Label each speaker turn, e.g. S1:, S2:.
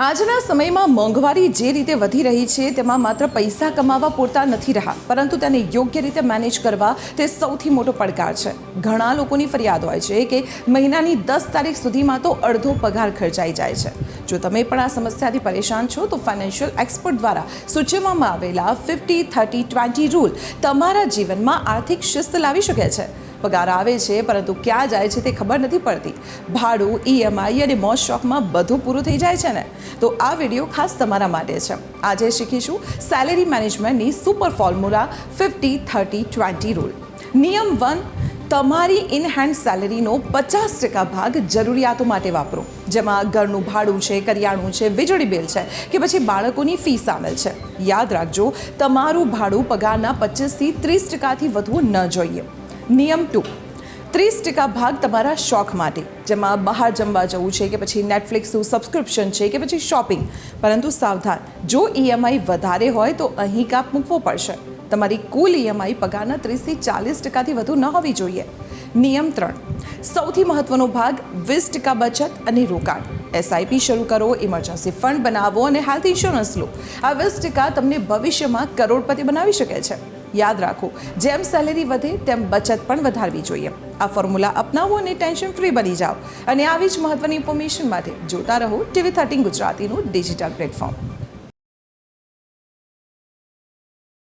S1: આજના સમયમાં મોંઘવારી જે રીતે વધી રહી છે તેમાં માત્ર પૈસા કમાવા પૂરતા નથી રહ્યા, પરંતુ તેને યોગ્ય રીતે મેનેજ કરવા તે સૌથી મોટો પડકાર છે. ઘણા લોકોની ફરિયાદ હોય છે કે મહિનાની 10 તારીખ સુધીમાં તો અડધો પગાર ખર્ચાઈ જાય છે. જો તમે પણ આ સમસ્યાથી પરેશાન છો તો ફાઇનાન્શિયલ એક્સપર્ટ દ્વારા સૂચવવામાં આવેલા 50-30-20 રૂલ તમારા જીવનમાં આર્થિક શિસ્ત લાવી શકે છે. પગાર આવે છે પરંતુ ક્યાં જાય છે તે ખબર નથી પડતી. ભાડું, EMI અને મોજ શોખમાં બધું પૂરું થઈ જાય છે ને. તો આ વિડીયો ખાસ તમારા માટે છે. આજે શીખીશું સેલેરી મેનેજમેન્ટની સુપર ફોર્મ્યુલા 50-30-20 રૂલ. નિયમ 1, તમારી ઇન હેન્ડ સેલેરીનો 50% ભાગ જરૂરિયાતો માટે વાપરો. જેમાં ઘરનું ભાડું છે, કરિયાણું છે, વીજળી બિલ છે કે પછી બાળકોની ફી સામેલ છે. યાદ રાખજો, તમારું ભાડું પગારના 25-30%થી વધવું ન જોઈએ. નિયમ 2, 30% ભાગ તમારા શોખ માટે, જેમાં બહાર જમવા જવું છે કે પછી નેટફ્લિક્સનું સબસ્ક્રિપ્શન છે કે પછી શોપિંગ. પરંતુ સાવધાન, જો EMI વધારે હોય તો અહીં કાપ મૂકવો પડશે. તમારી કુલ EMI પગારના 30-40%થી વધુ ન હોવી જોઈએ. નિયમ 3, સૌથી મહત્વનો ભાગ 20% બચત અને રોકાણ. SIP શરૂ કરો, ઇમરજન્સી ફંડ બનાવો અને હેલ્થ ઇન્સ્યોરન્સ લો. આ 20% તમને ભવિષ્યમાં કરોડપતિ બનાવી શકે છે. યાદ રાખો, જેમ સેલેરી વધે તેમ બચત પણ વધારવી જોઈએ. આ ફોર્મ્યુલા અપનાવો અને ટેન્શન ફ્રી બની જાઓ. અને આવી જ મહત્વની ઇન્ફોર્મેશન માટે જોતા રહો TV13 ગુજરાતીનું ડિજિટલ પ્લેટફોર્મ.